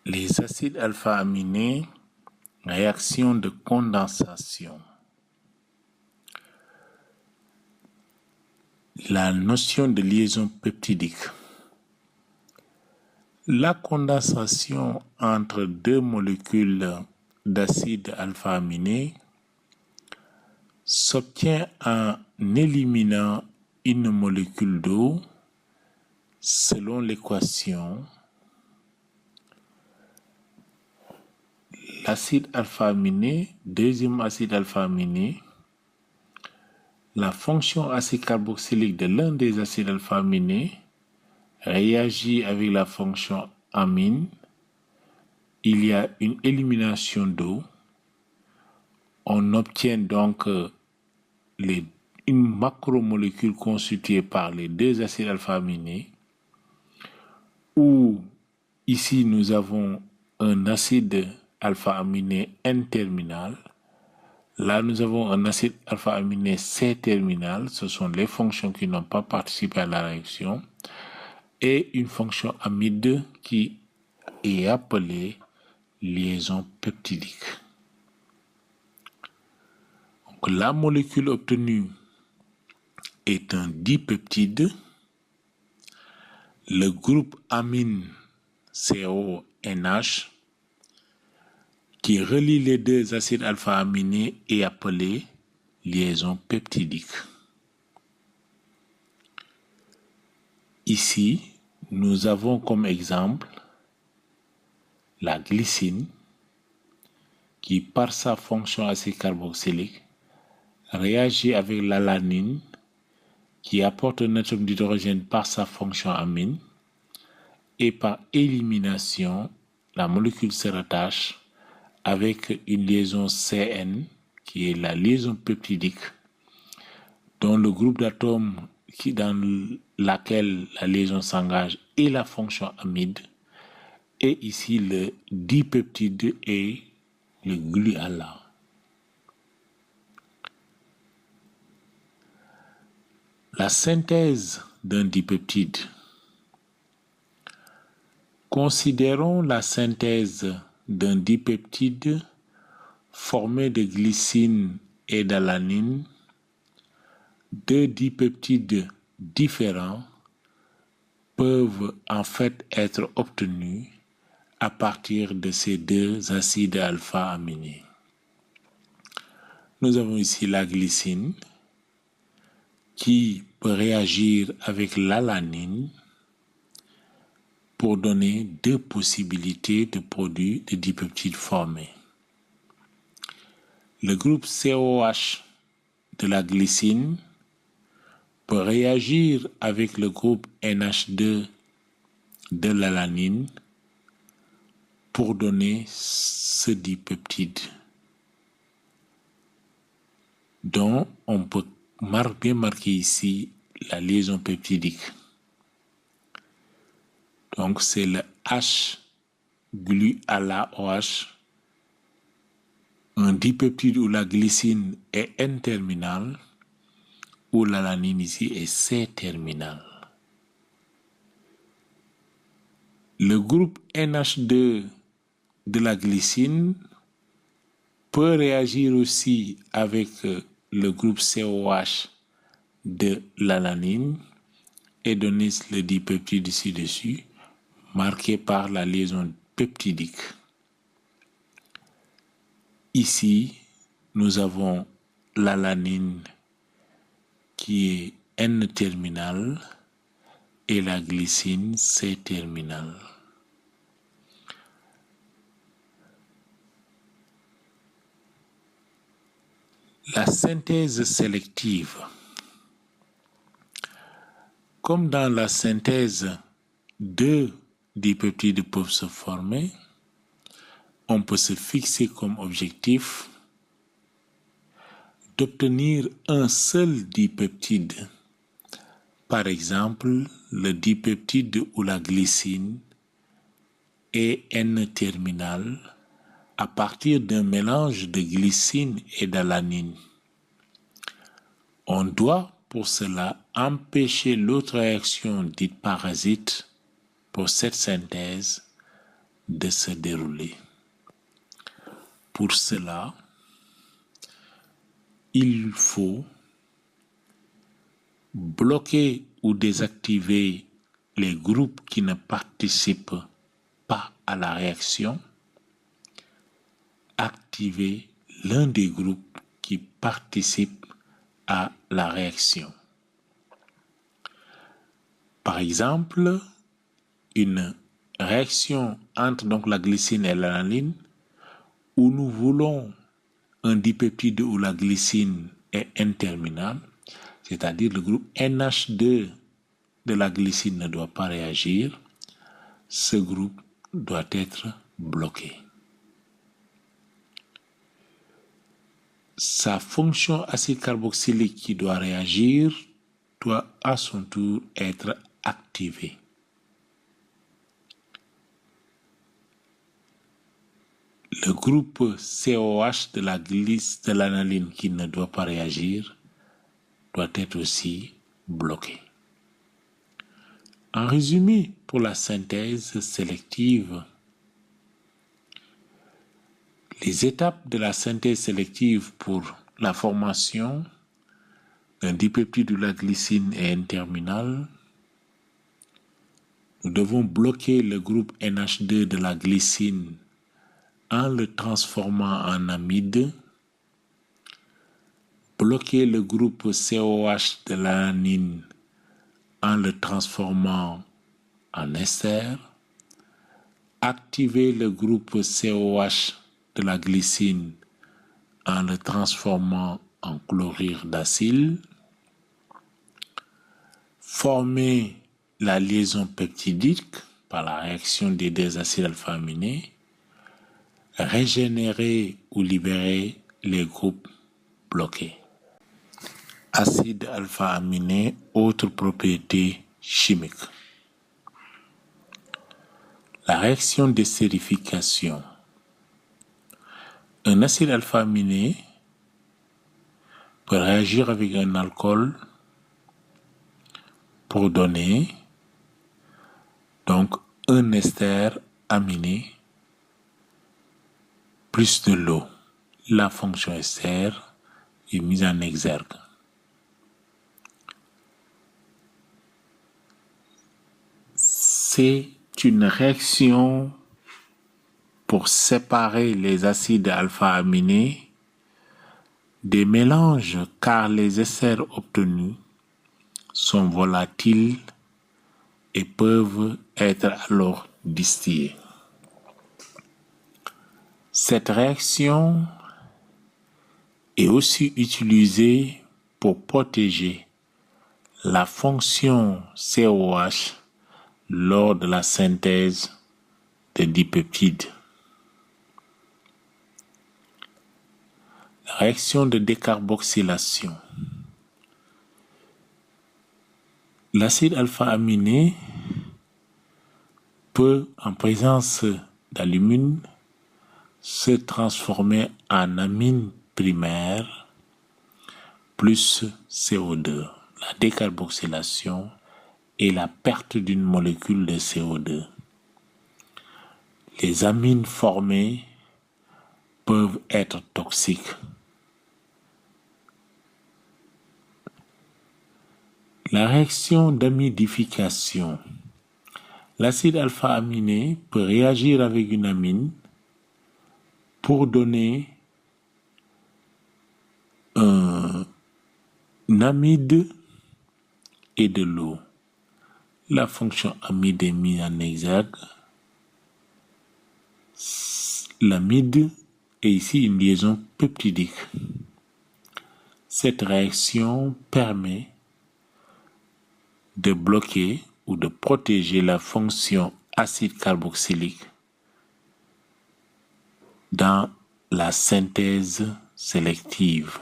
Les acides alpha-aminés, réaction de condensation. La notion de liaison peptidique. La condensation entre deux molécules d'acide alpha-aminé s'obtient en éliminant une molécule d'eau selon l'équation l'acide alpha-aminé, deuxième acide alpha-aminé, la fonction acide carboxylique de l'un des acides alpha-aminés réagit avec la fonction amine. Il y a une élimination d'eau. On obtient donc une macromolécule constituée par les deux acides alpha-aminés, où ici nous avons un acide alpha-aminé N-terminal. Là, nous avons un acide alpha-aminé C-terminal. Ce sont les fonctions qui n'ont pas participé à la réaction. Et une fonction amide qui est appelée liaison peptidique. Donc, la molécule obtenue est un dipeptide. Le groupe amine CONH qui relie les deux acides alpha-aminés est appelé liaison peptidique. Ici, nous avons comme exemple la glycine qui, par sa fonction acide carboxylique, réagit avec l'alanine qui apporte un atome d'hydrogène par sa fonction amine et par élimination, la molécule se rattache avec une liaison CN qui est la liaison peptidique dont le groupe d'atomes dans laquelle la liaison s'engage est la fonction amide et ici le dipeptide est le gluala. La synthèse d'un dipeptide. Considérons la synthèse d'un dipeptide formé de glycine et d'alanine. Deux dipeptides différents peuvent en fait être obtenus à partir de ces deux acides alpha-aminés. Nous avons ici la glycine qui peut réagir avec l'alanine pour donner deux possibilités de produits de dipeptides formés. Le groupe COH de la glycine peut réagir avec le groupe NH2 de l'alanine pour donner ce dipeptide dont on peut bien marquer ici la liaison peptidique. Donc c'est le H-gluala-OH, un dipeptide où la glycine est N-terminale, où l'alanine ici est C-terminale. Le groupe NH2 de la glycine peut réagir aussi avec le groupe COH de l'alanine et donner le dipeptide ci-dessus, marqué par la liaison peptidique. Ici, nous avons l'alanine qui est N-terminale et la glycine C-terminale. La synthèse sélective. Comme dans la synthèse, deux dipeptides peuvent se former, on peut se fixer comme objectif d'obtenir un seul dipeptide. Par exemple, le dipeptide ou la glycine est N-terminale à partir d'un mélange de glycine et d'alanine. On doit pour cela empêcher l'autre réaction dite parasite pour cette synthèse de se dérouler. Pour cela, il faut bloquer ou désactiver les groupes qui ne participent pas à la réaction, activer l'un des groupes qui participe à la réaction. Par exemple, une réaction entre donc la glycine et l'analyne où nous voulons un dipeptide où la glycine est N-terminale, c'est-à-dire le groupe NH2 de la glycine ne doit pas réagir, ce groupe doit être bloqué. Sa fonction acide carboxylique qui doit réagir doit à son tour être activée. Le groupe COH de la glycine de l'analyne qui ne doit pas réagir doit être aussi bloqué. En résumé, pour la synthèse sélective, les étapes de la synthèse sélective pour la formation d'un dipeptide de la glycine est N-terminale. Nous devons bloquer le groupe NH2 de la glycine en le transformant en amide, bloquer le groupe COH de l'analyne en le transformant en ester, activer le groupe COH de la glycine en le transformant en chlorure d'acyle, former la liaison peptidique par la réaction des deux acides alpha-aminés, régénérer ou libérer les groupes bloqués. Acide alpha-aminé, autres propriétés chimiques. La réaction d'estérification. Un acide alpha-aminé peut réagir avec un alcool pour donner donc un ester aminé plus de l'eau. La fonction ester est mise en exergue. C'est une réaction pour séparer les acides alpha-aminés des mélanges car les esters obtenus sont volatiles et peuvent être alors distillés. Cette réaction est aussi utilisée pour protéger la fonction COH lors de la synthèse des dipeptides. La réaction de décarboxylation. L'acide alpha-aminé peut, en présence d'alumine, se transformer en amine primaire plus CO2. La décarboxylation et la perte d'une molécule de CO2. Les amines formées peuvent être toxiques. La réaction d'amidification. L'acide alpha-aminé peut réagir avec une amine pour donner un amide et de l'eau. La fonction amide est mise en exergue. L'amide est ici une liaison peptidique. Cette réaction permet de bloquer ou de protéger la fonction acide carboxylique dans la synthèse sélective.